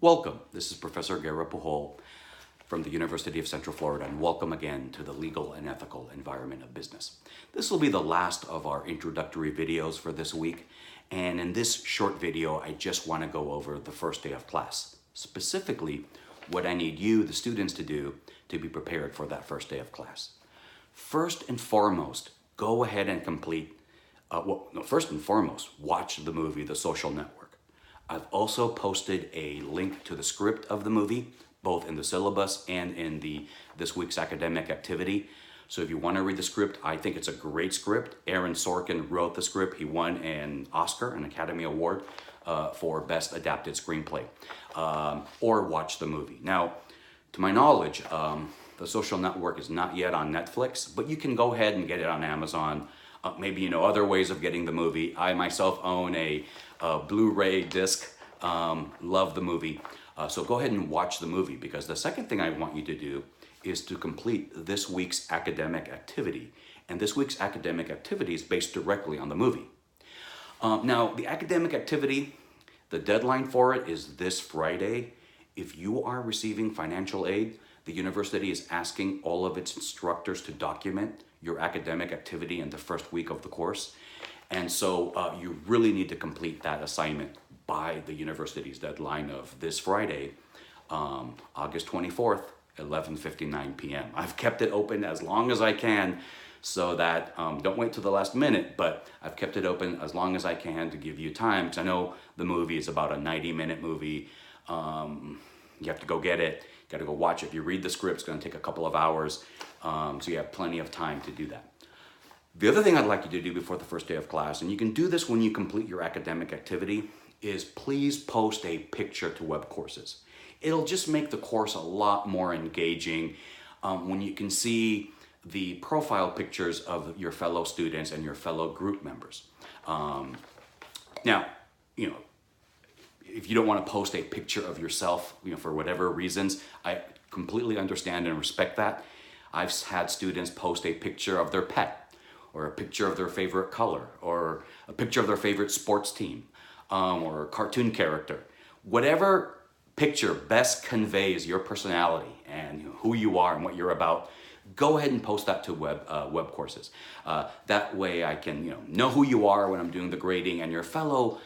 Welcome. This is Professor Guerra Pujol from the University of Central Florida, and welcome again to the Legal and Ethical Environment of Business. This will be the last of our introductory videos for this week, and in this short video, I just want to go over the first day of class, specifically what I need you, the students, to do to be prepared for that first day of class. First and foremost, go ahead and complete, first and foremost, watch the movie, The Social Network. I've also posted a link to the script of the movie, both in the syllabus and in this week's academic activity. So if you want to read the script, I think it's a great script. Aaron Sorkin wrote the script. He won an Oscar, an Academy Award for Best Adapted Screenplay. Or watch the movie. Now, to my knowledge, The Social Network is not yet on Netflix, but you can go ahead and get it on Amazon. Maybe other ways of getting the movie. I myself own a Blu-ray disc. Love the movie. So go ahead and watch the movie, because the second thing I want you to do is to complete this week's academic activity. And this week's academic activity is based directly on the movie. Now, the academic activity, the deadline for it is this Friday. If you are receiving financial aid, the university is asking all of its instructors to document your academic activity in the first week of the course. And so you really need to complete that assignment by the university's deadline of this Friday, August 24th, 11:59 p.m. I've kept it open as long as I can so that, don't wait till the last minute, but I've kept it open as long as I can to give you time, because I know the movie is about a 90-minute movie. You have to go get it, got to go watch it. If you read the script, it's going to take a couple of hours, so you have plenty of time to do that. The other thing I'd like you to do before the first day of class, and you can do this when you complete your academic activity, is please post a picture to web courses. It'll just make the course a lot more engaging when you can see the profile pictures of your fellow students and your fellow group members. Now, if you don't want to post a picture of yourself, for whatever reasons, I completely understand and respect that. I've had students post a picture of their pet, or a picture of their favorite color, or a picture of their favorite sports team, or a cartoon character. Whatever picture best conveys your personality and who you are and what you're about, go ahead and post that to web courses. That way I can know who you are when I'm doing the grading, and your fellow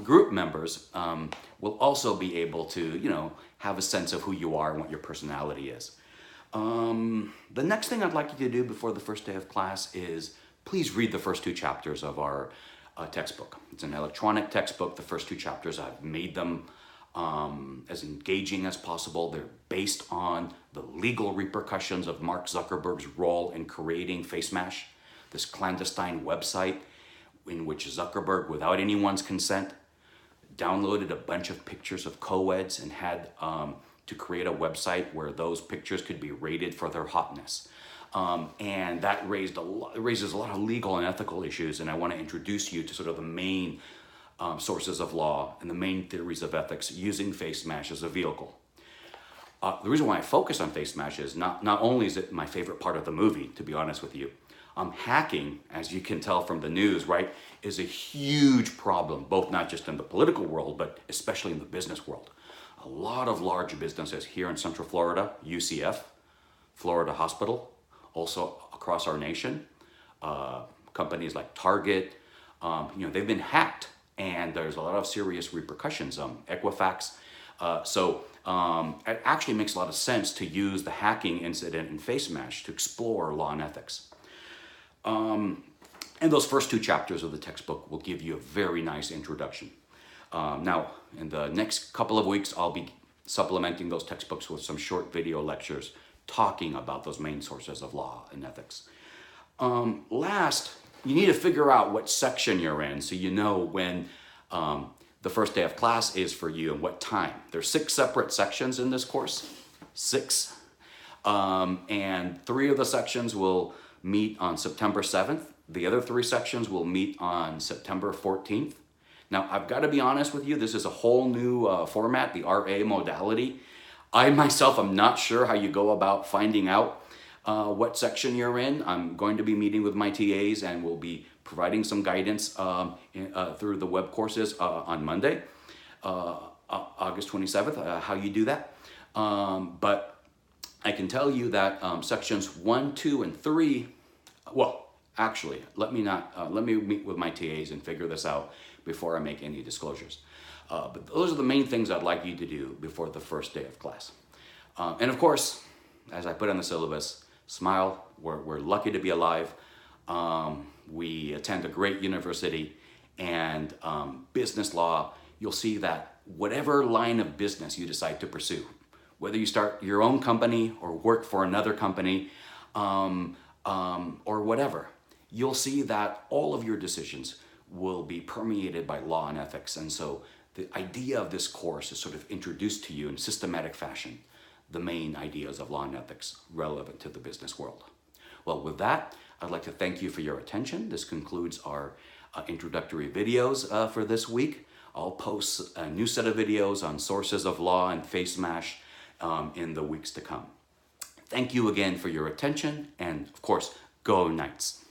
group members will also be able to have a sense of who you are and what your personality is. The next thing I'd like you to do before the first day of class is please read the first two chapters of our textbook. It's an electronic textbook. The first two chapters, I've made them as engaging as possible. They're based on the legal repercussions of Mark Zuckerberg's role in creating FaceMash, this clandestine website in which Zuckerberg, without anyone's consent, downloaded a bunch of pictures of co-eds and had to create a website where those pictures could be rated for their hotness. And that raises a lot of legal and ethical issues, and I want to introduce you to sort of the main sources of law and the main theories of ethics using FaceMash as a vehicle. The reason why I focus on FaceMash is not only is it my favorite part of the movie, to be honest with you, hacking, as you can tell from the news, right, is a huge problem, both not just in the political world, but especially in the business world. A lot of large businesses here in Central Florida, UCF, Florida Hospital, also across our nation, companies like Target, they've been hacked, and there's a lot of serious repercussions. Equifax. So it actually makes a lot of sense to use the hacking incident in FaceMash to explore law and ethics. And those first two chapters of the textbook will give you a very nice introduction. Now, in the next couple of weeks, I'll be supplementing those textbooks with some short video lectures talking about those main sources of law and ethics. Last, you need to figure out what section you're in so you know when the first day of class is for you and what time. There's 6 separate sections in this course, 6. And 3 of the sections will meet on September 7th. The other 3 sections will meet on September 14th. Now, I've got to be honest with you, this is a whole new format, the RA modality. I myself am not sure how you go about finding out what section you're in. I'm going to be meeting with my TAs, and we'll be providing some guidance through the web courses on Monday. August 27th, how you do that. But I can tell you that sections 1, 2, and 3, well, actually, let me meet with my TAs and figure this out before I make any disclosures. But those are the main things I'd like you to do before the first day of class. And of course, as I put on the syllabus, smile, we're lucky to be alive. We attend a great university, and business law, you'll see that whatever line of business you decide to pursue, whether you start your own company or work for another company or whatever, you'll see that all of your decisions will be permeated by law and ethics. And so the idea of this course is sort of introduced to you in systematic fashion, the main ideas of law and ethics relevant to the business world. Well, with that, I'd like to thank you for your attention. This concludes our introductory videos for this week. I'll post a new set of videos on sources of law and face mash in the weeks to come. Thank you again for your attention, and of course, go Knights.